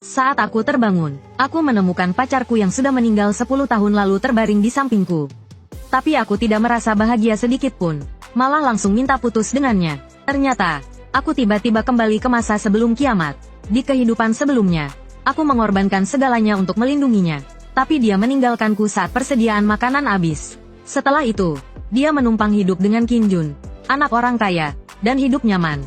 Saat aku terbangun, aku menemukan pacarku yang sudah meninggal 10 tahun lalu terbaring di sampingku. Tapi aku tidak merasa bahagia sedikit pun, malah langsung minta putus dengannya. Ternyata, aku tiba-tiba kembali ke masa sebelum kiamat. Di kehidupan sebelumnya, aku mengorbankan segalanya untuk melindunginya. Tapi dia meninggalkanku saat persediaan makanan habis. Setelah itu, dia menumpang hidup dengan Qin Jun, anak orang kaya, dan hidup nyaman.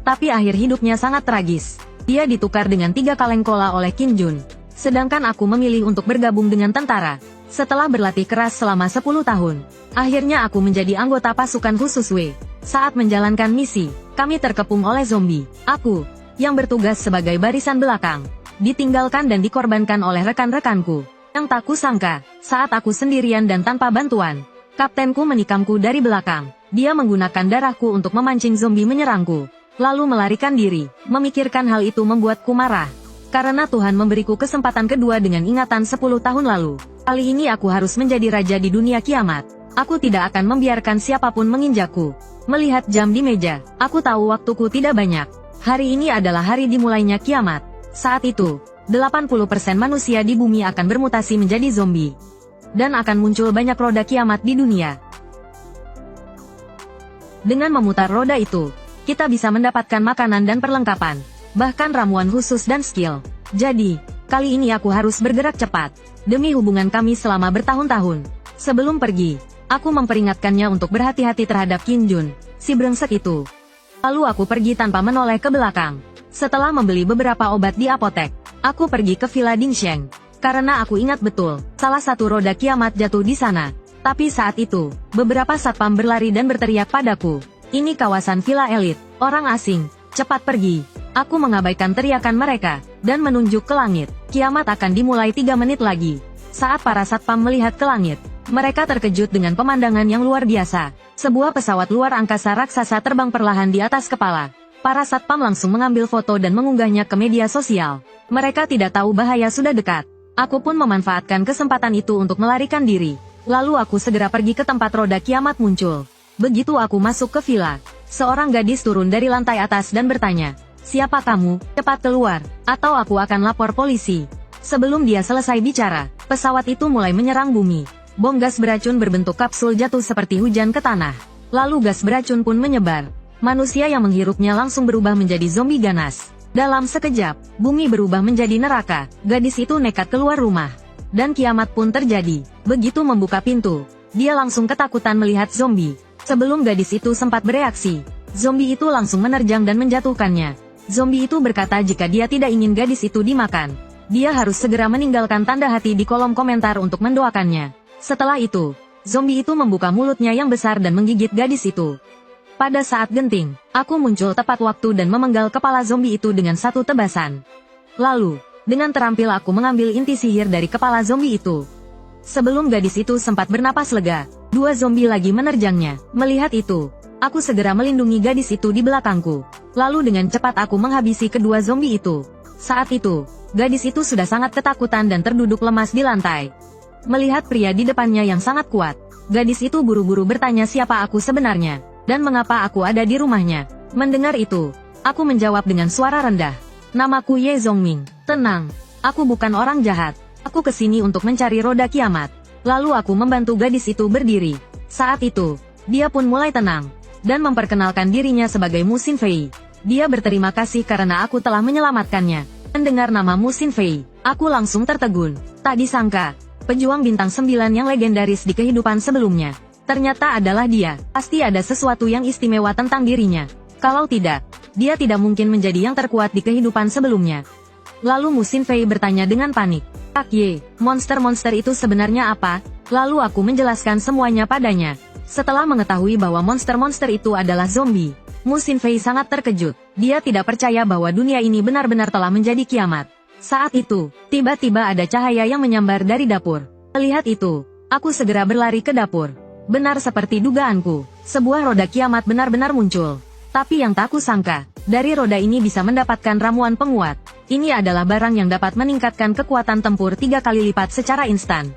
Tapi akhir hidupnya sangat tragis. Dia ditukar dengan 3 kaleng kola oleh Qin Jun. Sedangkan aku memilih untuk bergabung dengan tentara. Setelah berlatih keras selama 10 tahun, akhirnya aku menjadi anggota pasukan khusus W. Saat menjalankan misi, kami terkepung oleh zombie. Aku, yang bertugas sebagai barisan belakang, ditinggalkan dan dikorbankan oleh rekan-rekanku. Yang tak kusangka, saat aku sendirian dan tanpa bantuan, kaptenku menikamku dari belakang. Dia menggunakan darahku untuk memancing zombie menyerangku, lalu melarikan diri. Memikirkan hal itu membuatku marah. Karena Tuhan memberiku kesempatan kedua dengan ingatan 10 tahun lalu. Kali ini aku harus menjadi raja di dunia kiamat. Aku tidak akan membiarkan siapapun menginjakku. Melihat jam di meja, aku tahu waktuku tidak banyak. Hari ini adalah hari dimulainya kiamat. Saat itu, 80% manusia di bumi akan bermutasi menjadi zombie. Dan akan muncul banyak roda kiamat di dunia. Dengan memutar roda itu, kita bisa mendapatkan makanan dan perlengkapan, bahkan ramuan khusus dan skill. Jadi, kali ini aku harus bergerak cepat, demi hubungan kami selama bertahun-tahun. Sebelum pergi, aku memperingatkannya untuk berhati-hati terhadap Qin Jun, si brengsek itu. Lalu aku pergi tanpa menoleh ke belakang. Setelah membeli beberapa obat di apotek, aku pergi ke Villa Dingsheng. Karena aku ingat betul, salah satu roda kiamat jatuh di sana. Tapi saat itu, beberapa satpam berlari dan berteriak padaku. Ini kawasan villa elit, orang asing, cepat pergi. Aku mengabaikan teriakan mereka, dan menunjuk ke langit. Kiamat akan dimulai 3 menit lagi. Saat para satpam melihat ke langit, mereka terkejut dengan pemandangan yang luar biasa. Sebuah pesawat luar angkasa raksasa terbang perlahan di atas kepala. Para satpam langsung mengambil foto dan mengunggahnya ke media sosial. Mereka tidak tahu bahaya sudah dekat. Aku pun memanfaatkan kesempatan itu untuk melarikan diri. Lalu aku segera pergi ke tempat roda kiamat muncul. Begitu aku masuk ke villa, seorang gadis turun dari lantai atas dan bertanya, "Siapa kamu? Cepat keluar, atau aku akan lapor polisi." Sebelum dia selesai bicara, pesawat itu mulai menyerang bumi. Bom gas beracun berbentuk kapsul jatuh seperti hujan ke tanah. Lalu gas beracun pun menyebar. Manusia yang menghirupnya langsung berubah menjadi zombie ganas. Dalam sekejap, bumi berubah menjadi neraka. Gadis itu nekat keluar rumah. Dan kiamat pun terjadi. Begitu membuka pintu, dia langsung ketakutan melihat zombie. Sebelum gadis itu sempat bereaksi, zombie itu langsung menerjang dan menjatuhkannya. Zombie itu berkata jika dia tidak ingin gadis itu dimakan, dia harus segera meninggalkan tanda hati di kolom komentar untuk mendoakannya. Setelah itu, zombie itu membuka mulutnya yang besar dan menggigit gadis itu. Pada saat genting, aku muncul tepat waktu dan memenggal kepala zombie itu dengan satu tebasan. Lalu, dengan terampil aku mengambil inti sihir dari kepala zombie itu. Sebelum gadis itu sempat bernapas lega, 2 zombie lagi menerjangnya. Melihat itu, aku segera melindungi gadis itu di belakangku. Lalu dengan cepat aku menghabisi kedua zombie itu. Saat itu, gadis itu sudah sangat ketakutan dan terduduk lemas di lantai. Melihat pria di depannya yang sangat kuat, gadis itu buru-buru bertanya siapa aku sebenarnya, dan mengapa aku ada di rumahnya. Mendengar itu, aku menjawab dengan suara rendah, "Namaku Ye Zongming." "Tenang, aku bukan orang jahat. Aku kesini untuk mencari roda kiamat." Lalu aku membantu gadis itu berdiri. Saat itu, dia pun mulai tenang, dan memperkenalkan dirinya sebagai Mu Xin Fei. Dia berterima kasih karena aku telah menyelamatkannya. Mendengar nama Mu Xin Fei, aku langsung tertegun. Tak disangka, pejuang bintang 9 yang legendaris di kehidupan sebelumnya, ternyata adalah dia. Pasti ada sesuatu yang istimewa tentang dirinya. Kalau tidak, dia tidak mungkin menjadi yang terkuat di kehidupan sebelumnya. Lalu Mu Xin Fei bertanya dengan panik, "Kak Ye, monster-monster itu sebenarnya apa?" Lalu aku menjelaskan semuanya padanya. Setelah mengetahui bahwa monster-monster itu adalah zombie, Mu Xin Fei sangat terkejut. Dia tidak percaya bahwa dunia ini benar-benar telah menjadi kiamat. Saat itu, tiba-tiba ada cahaya yang menyambar dari dapur. Melihat itu, aku segera berlari ke dapur. Benar seperti dugaanku, sebuah roda kiamat benar-benar muncul. Tapi yang tak kusangka, dari roda ini bisa mendapatkan ramuan penguat. Ini adalah barang yang dapat meningkatkan kekuatan tempur 3 kali lipat secara instan.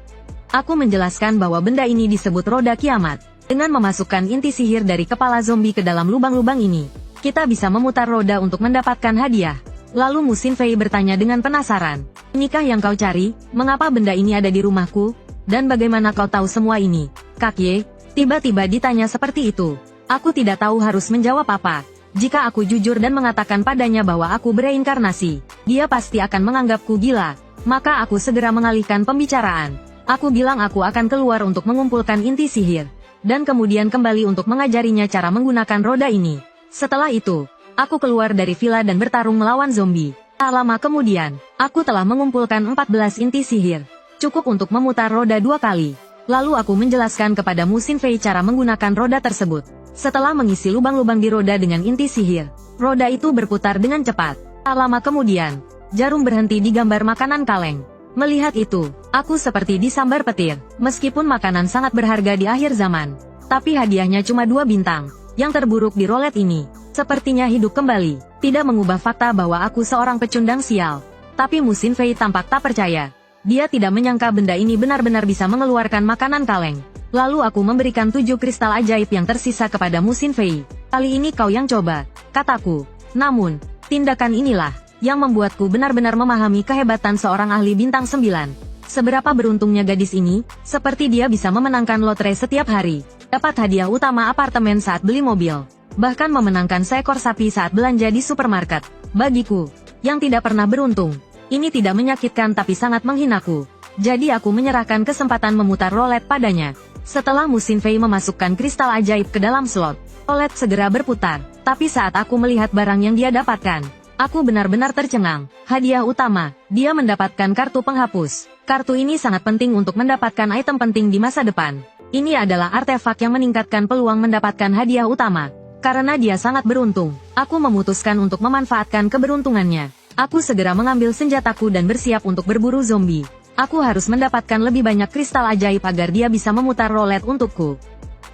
Aku menjelaskan bahwa benda ini disebut roda kiamat. Dengan memasukkan inti sihir dari kepala zombie ke dalam lubang-lubang ini, kita bisa memutar roda untuk mendapatkan hadiah. Lalu Mu Xinfei bertanya dengan penasaran. Inikah yang kau cari? Mengapa benda ini ada di rumahku? Dan bagaimana kau tahu semua ini? Kak Ye, tiba-tiba ditanya seperti itu. Aku tidak tahu harus menjawab apa. Jika aku jujur dan mengatakan padanya bahwa aku bereinkarnasi, dia pasti akan menganggapku gila. Maka aku segera mengalihkan pembicaraan. Aku bilang aku akan keluar untuk mengumpulkan inti sihir. Dan kemudian kembali untuk mengajarinya cara menggunakan roda ini. Setelah itu, aku keluar dari villa dan bertarung melawan zombie. Tak lama kemudian, aku telah mengumpulkan 14 inti sihir. Cukup untuk memutar roda 2 kali. Lalu aku menjelaskan kepada Mu Xinfei cara menggunakan roda tersebut. Setelah mengisi lubang-lubang di roda dengan inti sihir, roda itu berputar dengan cepat. Tak lama kemudian, jarum berhenti di gambar makanan kaleng. Melihat itu, aku seperti disambar petir. Meskipun makanan sangat berharga di akhir zaman, tapi hadiahnya cuma 2 bintang. Yang terburuk di rolet ini, sepertinya hidup kembali. Tidak mengubah fakta bahwa aku seorang pecundang sial. Tapi Mu Xinfei tampak tak percaya. Dia tidak menyangka benda ini benar-benar bisa mengeluarkan makanan kaleng. Lalu aku memberikan 7 kristal ajaib yang tersisa kepada Mu Xinfei. Kali ini kau yang coba, kataku. Namun, tindakan inilah yang membuatku benar-benar memahami kehebatan seorang ahli bintang 9. Seberapa beruntungnya gadis ini, seperti dia bisa memenangkan lotre setiap hari. Dapat hadiah utama apartemen saat beli mobil. Bahkan memenangkan seekor sapi saat belanja di supermarket. Bagiku, yang tidak pernah beruntung, ini tidak menyakitkan tapi sangat menghinaku. Jadi aku menyerahkan kesempatan memutar rolet padanya. Setelah Mu Xinfei memasukkan kristal ajaib ke dalam slot, rolet segera berputar. Tapi saat aku melihat barang yang dia dapatkan, aku benar-benar tercengang. Hadiah utama, dia mendapatkan kartu penghapus. Kartu ini sangat penting untuk mendapatkan item penting di masa depan. Ini adalah artefak yang meningkatkan peluang mendapatkan hadiah utama. Karena dia sangat beruntung, aku memutuskan untuk memanfaatkan keberuntungannya. Aku segera mengambil senjataku dan bersiap untuk berburu zombie. Aku harus mendapatkan lebih banyak kristal ajaib agar dia bisa memutar rolet untukku.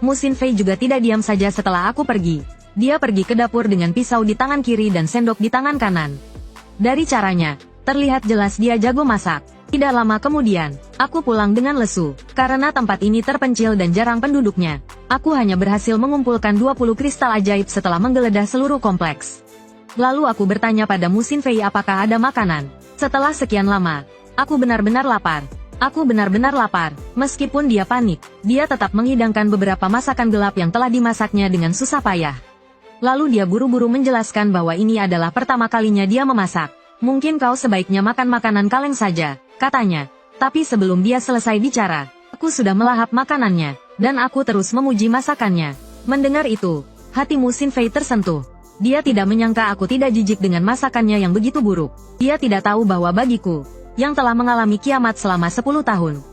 Mu Xinfei juga tidak diam saja setelah aku pergi. Dia pergi ke dapur dengan pisau di tangan kiri dan sendok di tangan kanan. Dari caranya, terlihat jelas dia jago masak. Tidak lama kemudian, aku pulang dengan lesu. Karena tempat ini terpencil dan jarang penduduknya, aku hanya berhasil mengumpulkan 20 kristal ajaib setelah menggeledah seluruh kompleks. Lalu aku bertanya pada Mu Xinfei apakah ada makanan. Setelah sekian lama, aku benar-benar lapar. Aku benar-benar lapar. Meskipun dia panik, dia tetap menghidangkan beberapa masakan gelap yang telah dimasaknya dengan susah payah. Lalu dia buru-buru menjelaskan bahwa ini adalah pertama kalinya dia memasak. Mungkin kau sebaiknya makan makanan kaleng saja, katanya. Tapi sebelum dia selesai bicara, aku sudah melahap makanannya, dan aku terus memuji masakannya. Mendengar itu, hati Mu Xinfei tersentuh. Dia tidak menyangka aku tidak jijik dengan masakannya yang begitu buruk. Dia tidak tahu bahwa bagiku, yang telah mengalami kiamat selama 10 tahun,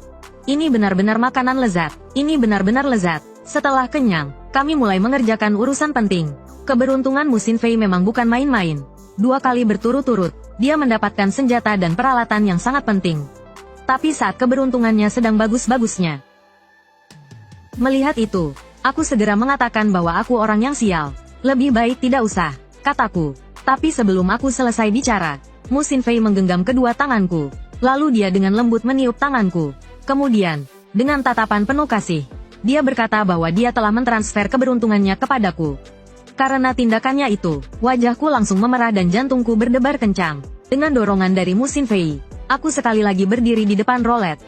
ini benar-benar makanan lezat. Ini benar-benar lezat. Setelah kenyang, kami mulai mengerjakan urusan penting. Keberuntungan Mu Xinfei memang bukan main-main. 2 kali berturut-turut, dia mendapatkan senjata dan peralatan yang sangat penting. Tapi saat keberuntungannya sedang bagus-bagusnya. Melihat itu, aku segera mengatakan bahwa aku orang yang sial. Lebih baik tidak usah, kataku. Tapi sebelum aku selesai bicara, Mu Xinfei menggenggam kedua tanganku. Lalu dia dengan lembut meniup tanganku. Kemudian, dengan tatapan penuh kasih, dia berkata bahwa dia telah mentransfer keberuntungannya kepadaku. Karena tindakannya itu, wajahku langsung memerah dan jantungku berdebar kencang. Dengan dorongan dari Mu Xinfei, aku sekali lagi berdiri di depan rolet.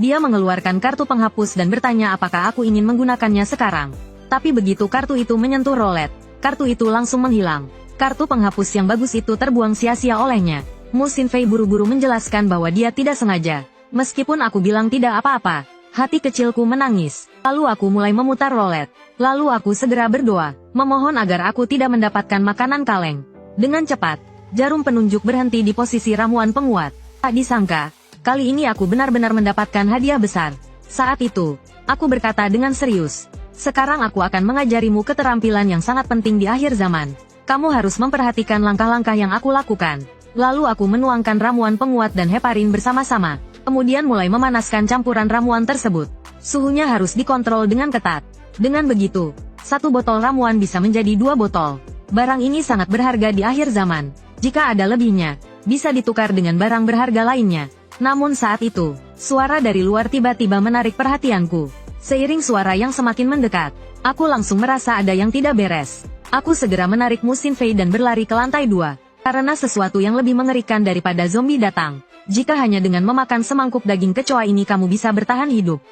Dia mengeluarkan kartu penghapus dan bertanya apakah aku ingin menggunakannya sekarang. Tapi begitu kartu itu menyentuh rolet, kartu itu langsung menghilang. Kartu penghapus yang bagus itu terbuang sia-sia olehnya. Mu Xinfei buru-buru menjelaskan bahwa dia tidak sengaja. Meskipun aku bilang tidak apa-apa, hati kecilku menangis. Lalu aku mulai memutar rolet. Lalu aku segera berdoa, memohon agar aku tidak mendapatkan makanan kaleng. Dengan cepat, jarum penunjuk berhenti di posisi ramuan penguat. Tak disangka, kali ini aku benar-benar mendapatkan hadiah besar. Saat itu, aku berkata dengan serius, sekarang aku akan mengajarimu keterampilan yang sangat penting di akhir zaman. Kamu harus memperhatikan langkah-langkah yang aku lakukan. Lalu aku menuangkan ramuan penguat dan heparin bersama-sama. Kemudian mulai memanaskan campuran ramuan tersebut. Suhunya harus dikontrol dengan ketat. Dengan begitu, 1 botol ramuan bisa menjadi 2 botol. Barang ini sangat berharga di akhir zaman. Jika ada lebihnya, bisa ditukar dengan barang berharga lainnya. Namun saat itu, suara dari luar tiba-tiba menarik perhatianku. Seiring suara yang semakin mendekat, aku langsung merasa ada yang tidak beres. Aku segera menarik Mu Xinfei dan berlari ke lantai 2. Karena sesuatu yang lebih mengerikan daripada zombie datang. Jika hanya dengan memakan semangkuk daging kecoa ini kamu bisa bertahan hidup.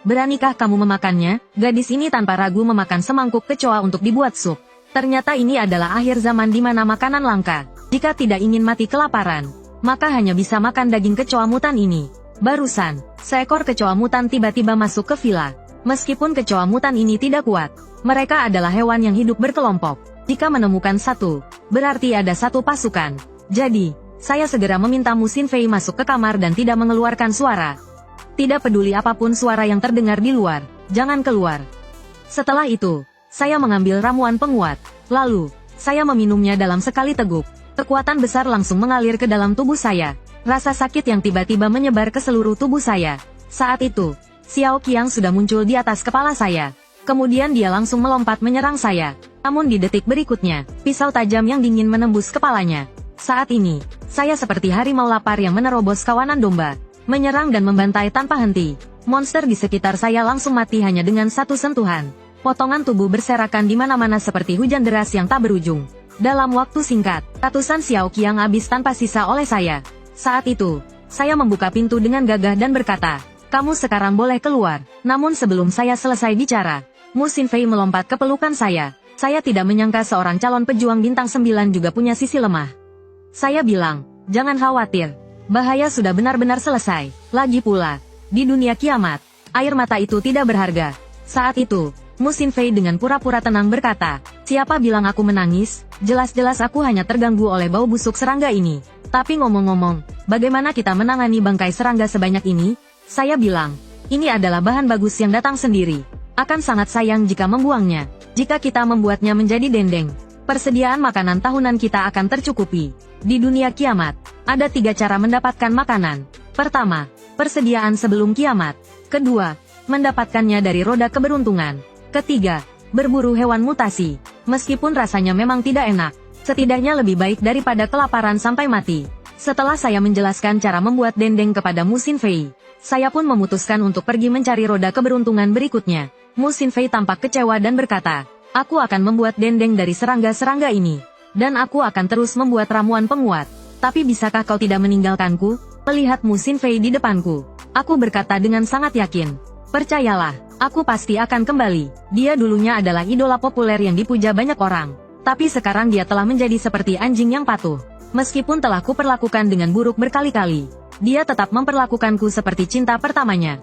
Beranikah kamu memakannya? Gadis ini tanpa ragu memakan semangkuk kecoa untuk dibuat sup. Ternyata ini adalah akhir zaman di mana makanan langka. Jika tidak ingin mati kelaparan, maka hanya bisa makan daging kecoa mutan ini. Barusan, seekor kecoa mutan tiba-tiba masuk ke villa. Meskipun kecoa mutan ini tidak kuat, mereka adalah hewan yang hidup berkelompok. Jika menemukan satu, berarti ada satu pasukan. Jadi, saya segera meminta Mu Xinfei masuk ke kamar dan tidak mengeluarkan suara. Tidak peduli apapun suara yang terdengar di luar, jangan keluar. Setelah itu, saya mengambil ramuan penguat. Lalu, saya meminumnya dalam sekali teguk. Kekuatan besar langsung mengalir ke dalam tubuh saya. Rasa sakit yang tiba-tiba menyebar ke seluruh tubuh saya. Saat itu, Xiao Qiang sudah muncul di atas kepala saya. Kemudian dia langsung melompat menyerang saya. Namun di detik berikutnya, pisau tajam yang dingin menembus kepalanya. Saat ini, saya seperti harimau lapar yang menerobos kawanan domba, menyerang dan membantai tanpa henti. Monster di sekitar saya langsung mati hanya dengan satu sentuhan. Potongan tubuh berserakan di mana-mana seperti hujan deras yang tak berujung. Dalam waktu singkat, ratusan Xiao Qiang habis tanpa sisa oleh saya. Saat itu, saya membuka pintu dengan gagah dan berkata, "Kamu sekarang boleh keluar." Namun sebelum saya selesai bicara, Mu Xinfei melompat ke pelukan saya. Saya tidak menyangka seorang calon pejuang bintang 9 juga punya sisi lemah. Saya bilang, "Jangan khawatir. Bahaya sudah benar-benar selesai. Lagi pula, di dunia kiamat, air mata itu tidak berharga." Saat itu, Mu Xinfei dengan pura-pura tenang berkata, "Siapa bilang aku menangis? Jelas-jelas aku hanya terganggu oleh bau busuk serangga ini. Tapi ngomong-ngomong, bagaimana kita menangani bangkai serangga sebanyak ini?" Saya bilang, "Ini adalah bahan bagus yang datang sendiri. Akan sangat sayang jika membuangnya. Jika kita membuatnya menjadi dendeng, persediaan makanan tahunan kita akan tercukupi. Di dunia kiamat, ada 3 cara mendapatkan makanan. Pertama, persediaan sebelum kiamat. Kedua, mendapatkannya dari roda keberuntungan. Ketiga, berburu hewan mutasi. Meskipun rasanya memang tidak enak, setidaknya lebih baik daripada kelaparan sampai mati." Setelah saya menjelaskan cara membuat dendeng kepada Mu Xinfei, saya pun memutuskan untuk pergi mencari roda keberuntungan berikutnya. Mu Xinfei tampak kecewa dan berkata, "Aku akan membuat dendeng dari serangga-serangga ini. Dan aku akan terus membuat ramuan penguat. Tapi bisakah kau tidak meninggalkanku?" Melihat Mu Xinfei di depanku, aku berkata dengan sangat yakin, "Percayalah, aku pasti akan kembali." Dia dulunya adalah idola populer yang dipuja banyak orang. Tapi sekarang dia telah menjadi seperti anjing yang patuh. Meskipun telah kuperlakukan dengan buruk berkali-kali, dia tetap memperlakukanku seperti cinta pertamanya.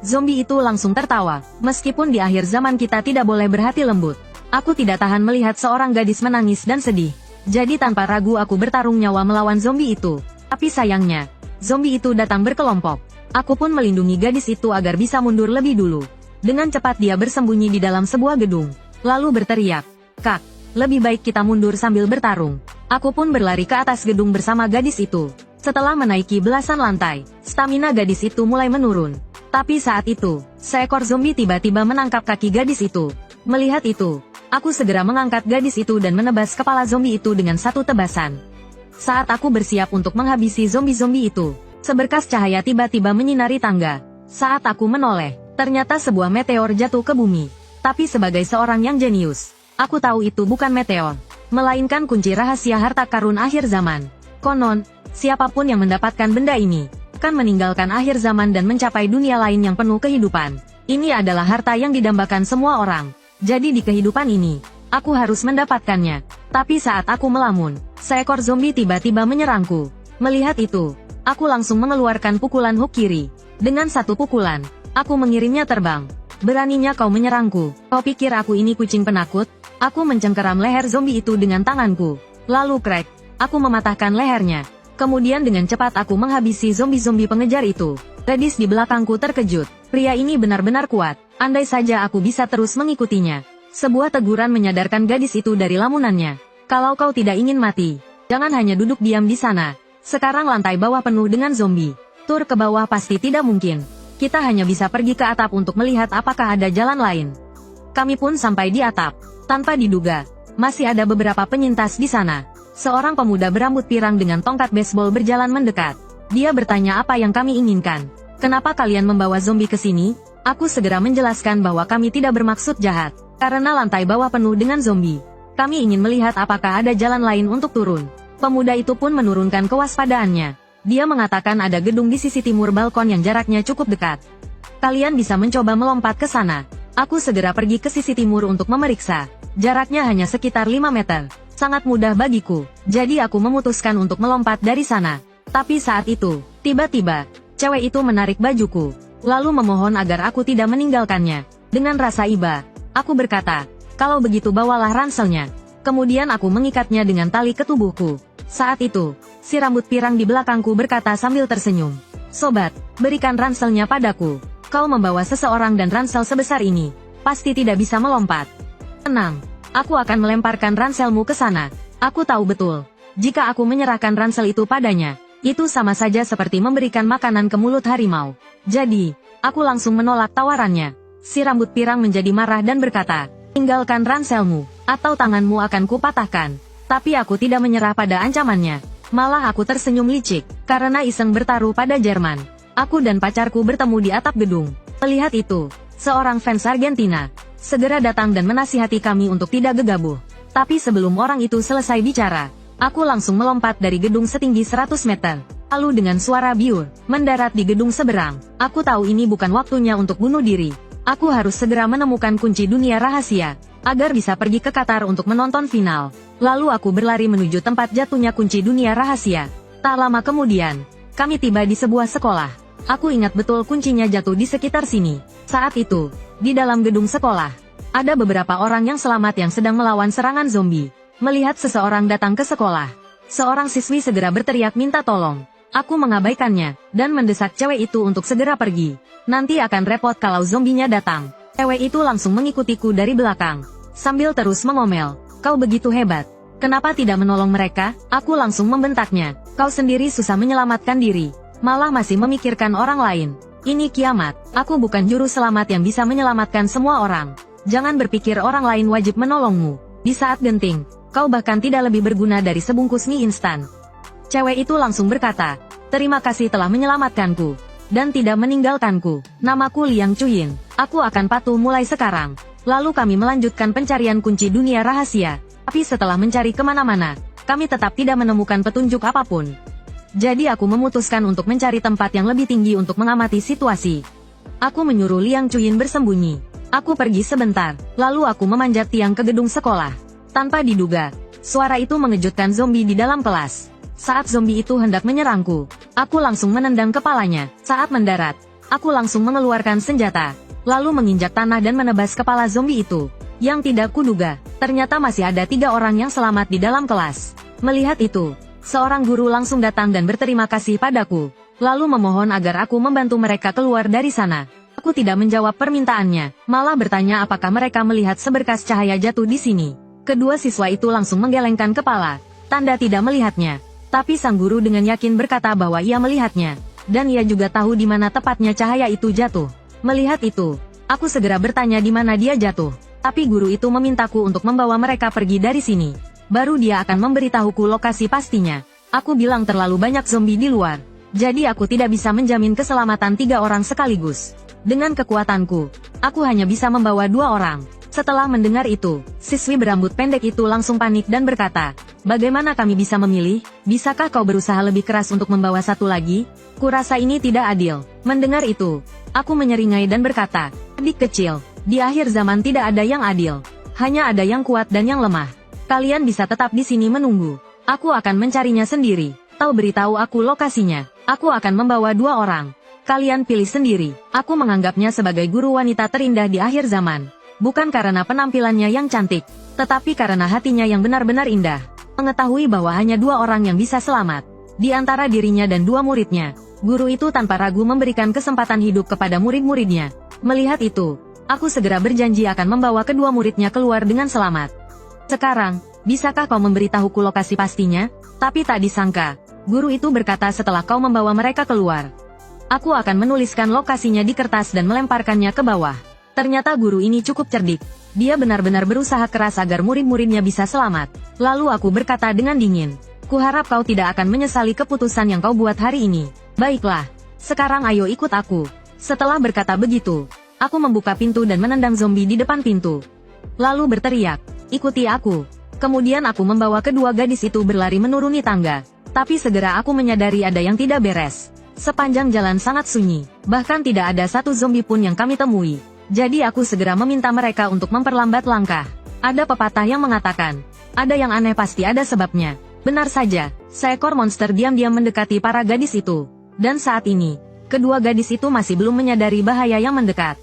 Zombie itu langsung tertawa. "Meskipun di akhir zaman kita tidak boleh berhati lembut, aku tidak tahan melihat seorang gadis menangis dan sedih. Jadi tanpa ragu aku bertarung nyawa melawan zombie itu. Tapi sayangnya, zombie itu datang berkelompok. Aku pun melindungi gadis itu agar bisa mundur lebih dulu. Dengan cepat dia bersembunyi di dalam sebuah gedung, lalu berteriak, 'Kak, lebih baik kita mundur sambil bertarung.' Aku pun berlari ke atas gedung bersama gadis itu. Setelah menaiki belasan lantai, stamina gadis itu mulai menurun. Tapi saat itu, seekor zombie tiba-tiba menangkap kaki gadis itu. Melihat itu, aku segera mengangkat gadis itu dan menebas kepala zombie itu dengan satu tebasan. Saat aku bersiap untuk menghabisi zombie-zombie itu, seberkas cahaya tiba-tiba menyinari tangga. Saat aku menoleh, ternyata sebuah meteor jatuh ke bumi. Tapi sebagai seorang yang jenius, aku tahu itu bukan meteor, melainkan kunci rahasia harta karun akhir zaman. Konon, siapapun yang mendapatkan benda ini, akan meninggalkan akhir zaman dan mencapai dunia lain yang penuh kehidupan. Ini adalah harta yang didambakan semua orang. Jadi di kehidupan ini, aku harus mendapatkannya. Tapi saat aku melamun, seekor zombie tiba-tiba menyerangku. Melihat itu, aku langsung mengeluarkan pukulan hook kiri. Dengan satu pukulan, aku mengirimnya terbang. "Beraninya kau menyerangku? Kau pikir aku ini kucing penakut?" Aku mencengkeram leher zombie itu dengan tanganku. Lalu crack, aku mematahkan lehernya. Kemudian dengan cepat aku menghabisi zombie-zombie pengejar itu. Gadis di belakangku terkejut. Pria ini benar-benar kuat. Andai saja aku bisa terus mengikutinya. Sebuah teguran menyadarkan gadis itu dari lamunannya. "Kalau kau tidak ingin mati, jangan hanya duduk diam di sana. Sekarang lantai bawah penuh dengan zombie. Tur ke bawah pasti tidak mungkin. Kita hanya bisa pergi ke atap untuk melihat apakah ada jalan lain." Kami pun sampai di atap. Tanpa diduga, masih ada beberapa penyintas di sana. Seorang pemuda berambut pirang dengan tongkat baseball berjalan mendekat. Dia bertanya apa yang kami inginkan. "Kenapa kalian membawa zombie ke sini?" Aku segera menjelaskan bahwa kami tidak bermaksud jahat, karena lantai bawah penuh dengan zombie. Kami ingin melihat apakah ada jalan lain untuk turun. Pemuda itu pun menurunkan kewaspadaannya. Dia mengatakan ada gedung di sisi timur balkon yang jaraknya cukup dekat. Kalian bisa mencoba melompat ke sana. Aku segera pergi ke sisi timur untuk memeriksa. Jaraknya hanya sekitar 5 meter. Sangat mudah bagiku. Jadi aku memutuskan untuk melompat dari sana. Tapi saat itu, tiba-tiba, cewek itu menarik bajuku. Lalu memohon agar aku tidak meninggalkannya. Dengan rasa iba, aku berkata, kalau begitu bawalah ranselnya. Kemudian aku mengikatnya dengan tali ke tubuhku. Saat itu, si rambut pirang di belakangku berkata sambil tersenyum. Sobat, berikan ranselnya padaku. Kau membawa seseorang dan ransel sebesar ini. Pasti tidak bisa melompat. Tenang, aku akan melemparkan ranselmu ke sana. Aku tahu betul. Jika aku menyerahkan ransel itu padanya, itu sama saja seperti memberikan makanan ke mulut harimau. Jadi, aku langsung menolak tawarannya. Si rambut pirang menjadi marah dan berkata, tinggalkan ranselmu, atau tanganmu akan kupatahkan. Tapi aku tidak menyerah pada ancamannya. Malah aku tersenyum licik, karena iseng bertaruh pada Jerman. Aku dan pacarku bertemu di atap gedung. Melihat itu, seorang fans Argentina segera datang dan menasihati kami untuk tidak gegabah. Tapi sebelum orang itu selesai bicara, aku langsung melompat dari gedung setinggi 100 meter. Lalu dengan suara biur, mendarat di gedung seberang. Aku tahu ini bukan waktunya untuk bunuh diri. Aku harus segera menemukan kunci dunia rahasia, agar bisa pergi ke Qatar untuk menonton final. Lalu aku berlari menuju tempat jatuhnya kunci dunia rahasia. Tak lama kemudian, kami tiba di sebuah sekolah. Aku ingat betul kuncinya jatuh di sekitar sini. Saat itu, di dalam gedung sekolah, ada beberapa orang yang selamat yang sedang melawan serangan zombie. Melihat seseorang datang ke sekolah, seorang siswi segera berteriak minta tolong. Aku mengabaikannya, dan mendesak cewek itu untuk segera pergi. Nanti akan repot kalau zombinya datang. Cewek itu langsung mengikutiku dari belakang, sambil terus mengomel, kau begitu hebat. Kenapa tidak menolong mereka? Aku langsung membentaknya, kau sendiri susah menyelamatkan diri, malah masih memikirkan orang lain. Ini kiamat, aku bukan juru selamat yang bisa menyelamatkan semua orang. Jangan berpikir orang lain wajib menolongmu. Di saat genting, kau bahkan tidak lebih berguna dari sebungkus mie instan. Cewek itu langsung berkata, terima kasih telah menyelamatkanku, dan tidak meninggalkanku. Namaku Liang Chuyin, aku akan patuh mulai sekarang. Lalu kami melanjutkan pencarian kunci dunia rahasia. Tapi setelah mencari kemana-mana, kami tetap tidak menemukan petunjuk apapun. Jadi aku memutuskan untuk mencari tempat yang lebih tinggi untuk mengamati situasi. Aku menyuruh Liang Chuyin bersembunyi. Aku pergi sebentar, lalu aku memanjat tiang ke gedung sekolah. Tanpa diduga, suara itu mengejutkan zombie di dalam kelas. Saat zombie itu hendak menyerangku, aku langsung menendang kepalanya. Saat mendarat, aku langsung mengeluarkan senjata, lalu menginjak tanah dan menebas kepala zombie itu. Yang tidak kuduga, ternyata masih ada 3 orang yang selamat di dalam kelas. Melihat itu, seorang guru langsung datang dan berterima kasih padaku, lalu memohon agar aku membantu mereka keluar dari sana. Aku tidak menjawab permintaannya, malah bertanya apakah mereka melihat seberkas cahaya jatuh di sini. Kedua siswa itu langsung menggelengkan kepala, tanda tidak melihatnya. Tapi sang guru dengan yakin berkata bahwa ia melihatnya, dan ia juga tahu di mana tepatnya cahaya itu jatuh. Melihat itu, aku segera bertanya di mana dia jatuh. Tapi guru itu memintaku untuk membawa mereka pergi dari sini. Baru dia akan memberitahuku lokasi pastinya. Aku bilang terlalu banyak zombie di luar, jadi aku tidak bisa menjamin keselamatan 3 orang sekaligus. Dengan kekuatanku, aku hanya bisa membawa 2 orang. Setelah mendengar itu, siswi berambut pendek itu langsung panik dan berkata, bagaimana kami bisa memilih? Bisakah kau berusaha lebih keras untuk membawa satu lagi? Kurasa ini tidak adil. Mendengar itu, aku menyeringai dan berkata, adik kecil, di akhir zaman tidak ada yang adil. Hanya ada yang kuat dan yang lemah. Kalian bisa tetap di sini menunggu. Aku akan mencarinya sendiri. Tahu beritahu aku lokasinya. Aku akan membawa 2 orang. Kalian pilih sendiri. Aku menganggapnya sebagai guru wanita terindah di akhir zaman. Bukan karena penampilannya yang cantik, tetapi karena hatinya yang benar-benar indah. Mengetahui bahwa hanya 2 orang yang bisa selamat, di antara dirinya dan 2 muridnya, guru itu tanpa ragu memberikan kesempatan hidup kepada murid-muridnya. Melihat itu, aku segera berjanji akan membawa kedua muridnya keluar dengan selamat. Sekarang, bisakah kau memberitahuku lokasi pastinya? Tapi tak disangka, guru itu berkata setelah kau membawa mereka keluar, aku akan menuliskan lokasinya di kertas dan melemparkannya ke bawah. Ternyata guru ini cukup cerdik. Dia benar-benar berusaha keras agar murid-muridnya bisa selamat. Lalu aku berkata dengan dingin, kuharap kau tidak akan menyesali keputusan yang kau buat hari ini. Baiklah, sekarang ayo ikut aku. Setelah berkata begitu, aku membuka pintu dan menendang zombie di depan pintu. Lalu berteriak, ikuti aku. Kemudian aku membawa kedua gadis itu berlari menuruni tangga. Tapi segera aku menyadari ada yang tidak beres. Sepanjang jalan sangat sunyi, bahkan tidak ada satu zombie pun yang kami temui. Jadi aku segera meminta mereka untuk memperlambat langkah. Ada pepatah yang mengatakan, ada yang aneh pasti ada sebabnya. Benar saja, seekor monster diam-diam mendekati para gadis itu. Dan saat ini, kedua gadis itu masih belum menyadari bahaya yang mendekat.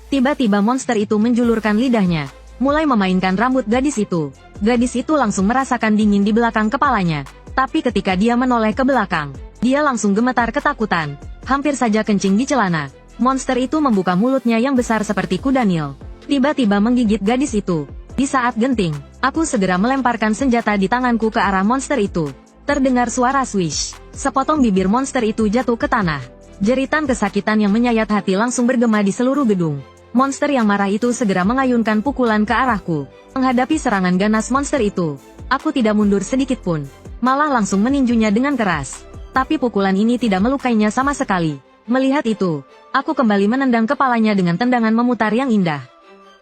Tiba-tiba monster itu menjulurkan lidahnya, mulai memainkan rambut gadis itu. Gadis itu langsung merasakan dingin di belakang kepalanya. Tapi ketika dia menoleh ke belakang, dia langsung gemetar ketakutan. Hampir saja kencing di celana. Monster itu membuka mulutnya yang besar seperti kuda Nil. Tiba-tiba menggigit gadis itu. Di saat genting, aku segera melemparkan senjata di tanganku ke arah monster itu. Terdengar suara swish. Sepotong bibir monster itu jatuh ke tanah. Jeritan kesakitan yang menyayat hati langsung bergema di seluruh gedung. Monster yang marah itu segera mengayunkan pukulan ke arahku. Menghadapi serangan ganas monster itu, aku tidak mundur sedikit pun. Malah langsung meninjunya dengan keras. Tapi pukulan ini tidak melukainya sama sekali. Melihat itu, aku kembali menendang kepalanya dengan tendangan memutar yang indah.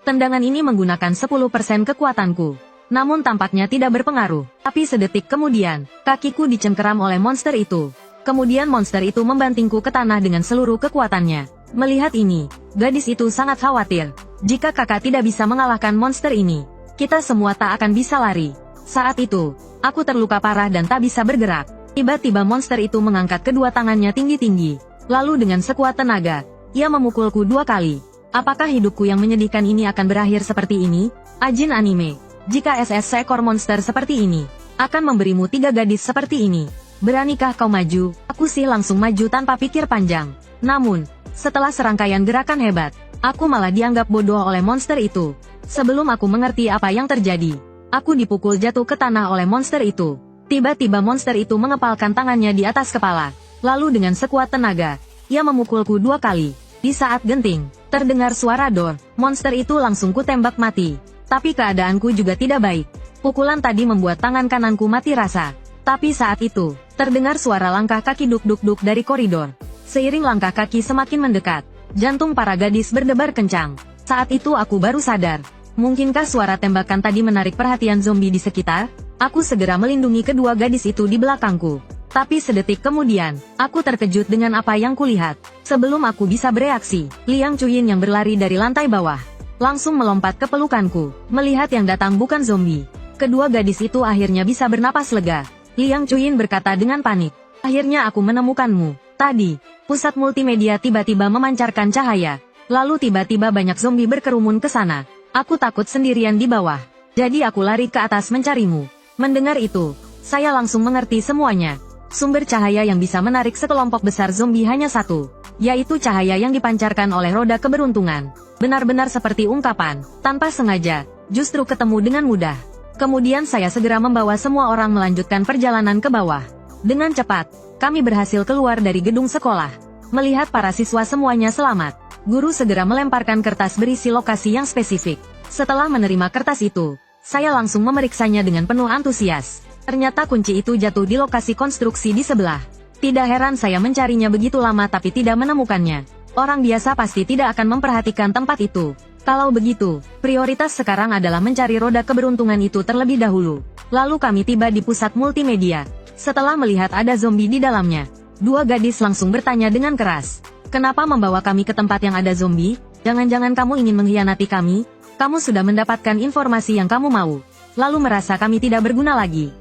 Tendangan ini menggunakan 10% kekuatanku. Namun tampaknya tidak berpengaruh. Tapi sedetik kemudian, kakiku dicengkeram oleh monster itu. Kemudian monster itu membantingku ke tanah dengan seluruh kekuatannya. Melihat ini, gadis itu sangat khawatir. Jika kakak tidak bisa mengalahkan monster ini, kita semua tak akan bisa lari. Saat itu, aku terluka parah dan tak bisa bergerak. Tiba-tiba monster itu mengangkat kedua tangannya tinggi-tinggi. Lalu dengan sekuat tenaga, ia memukulku 2 kali. Apakah hidupku yang menyedihkan ini akan berakhir seperti ini? Ajin anime. Jika SS seekor monster seperti ini, akan memberimu 3 gadis seperti ini. Beranikah kau maju? Aku sih langsung maju tanpa pikir panjang. Namun, setelah serangkaian gerakan hebat, aku malah dianggap bodoh oleh monster itu. Sebelum aku mengerti apa yang terjadi, aku dipukul jatuh ke tanah oleh monster itu. Tiba-tiba monster itu mengepalkan tangannya di atas kepala. Lalu dengan sekuat tenaga, ia memukulku 2 kali. Di saat genting, terdengar suara dor. Monster itu langsung kutembak mati. Tapi keadaanku juga tidak baik. Pukulan tadi membuat tangan kananku mati rasa. Tapi saat itu, terdengar suara langkah kaki duk-duk-duk dari koridor. Seiring langkah kaki semakin mendekat, jantung para gadis berdebar kencang. Saat itu aku baru sadar. Mungkinkah suara tembakan tadi menarik perhatian zombie di sekitar? Aku segera melindungi kedua gadis itu di belakangku. Tapi sedetik kemudian, aku terkejut dengan apa yang kulihat. Sebelum aku bisa bereaksi, Liang Chuyin yang berlari dari lantai bawah langsung melompat ke pelukanku. Melihat yang datang bukan zombie, kedua gadis itu akhirnya bisa bernapas lega. Liang Chuyin berkata dengan panik, "Akhirnya aku menemukanmu." Tadi, pusat multimedia tiba-tiba memancarkan cahaya. Lalu tiba-tiba banyak zombie berkerumun ke sana. Aku takut sendirian di bawah. Jadi aku lari ke atas mencarimu. Mendengar itu, saya langsung mengerti semuanya. Sumber cahaya yang bisa menarik sekelompok besar zombie hanya satu, yaitu cahaya yang dipancarkan oleh roda keberuntungan. Benar-benar seperti ungkapan, tanpa sengaja, justru ketemu dengan mudah. Kemudian saya segera membawa semua orang melanjutkan perjalanan ke bawah. Dengan cepat, kami berhasil keluar dari gedung sekolah. Melihat para siswa semuanya selamat, guru segera melemparkan kertas berisi lokasi yang spesifik. Setelah menerima kertas itu, saya langsung memeriksanya dengan penuh antusias. Ternyata kunci itu jatuh di lokasi konstruksi di sebelah. Tidak heran saya mencarinya begitu lama tapi tidak menemukannya. Orang biasa pasti tidak akan memperhatikan tempat itu. Kalau begitu, prioritas sekarang adalah mencari roda keberuntungan itu terlebih dahulu. Lalu kami tiba di pusat multimedia. Setelah melihat ada zombie di dalamnya, 2 gadis langsung bertanya dengan keras. "Kenapa membawa kami ke tempat yang ada zombie? Jangan-jangan kamu ingin mengkhianati kami? Kamu sudah mendapatkan informasi yang kamu mau, lalu merasa kami tidak berguna lagi.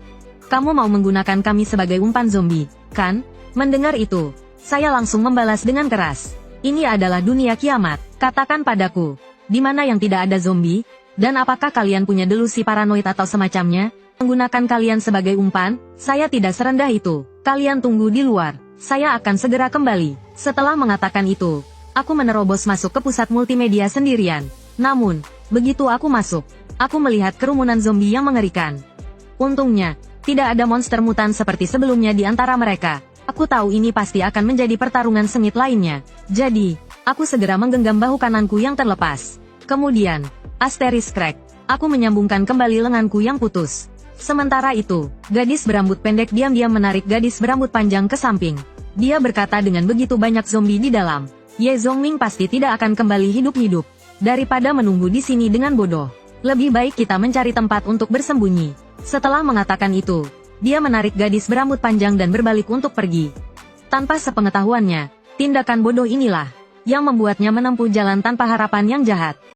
Kamu mau menggunakan kami sebagai umpan zombie, kan?" Mendengar itu, saya langsung membalas dengan keras. "Ini adalah dunia kiamat. Katakan padaku, di mana yang tidak ada zombie? Dan apakah kalian punya delusi paranoid atau semacamnya? Menggunakan kalian sebagai umpan? Saya tidak serendah itu. Kalian tunggu di luar. Saya akan segera kembali." Setelah mengatakan itu, aku menerobos masuk ke pusat multimedia sendirian. Namun, begitu aku masuk, aku melihat kerumunan zombie yang mengerikan. Untungnya, tidak ada monster mutan seperti sebelumnya di antara mereka. Aku tahu ini pasti akan menjadi pertarungan sengit lainnya. Jadi, aku segera menggenggam bahu kananku yang terlepas. Kemudian, asterisk crack, aku menyambungkan kembali lenganku yang putus. Sementara itu, gadis berambut pendek diam-diam menarik gadis berambut panjang ke samping. Dia berkata dengan begitu banyak zombie di dalam, Ye Zongming pasti tidak akan kembali hidup-hidup. Daripada menunggu di sini dengan bodoh, Lebih baik kita mencari tempat untuk bersembunyi. Setelah mengatakan itu, dia menarik gadis berambut panjang dan berbalik untuk pergi. Tanpa sepengetahuannya, tindakan bodoh inilah yang membuatnya menempuh jalan tanpa harapan yang jahat.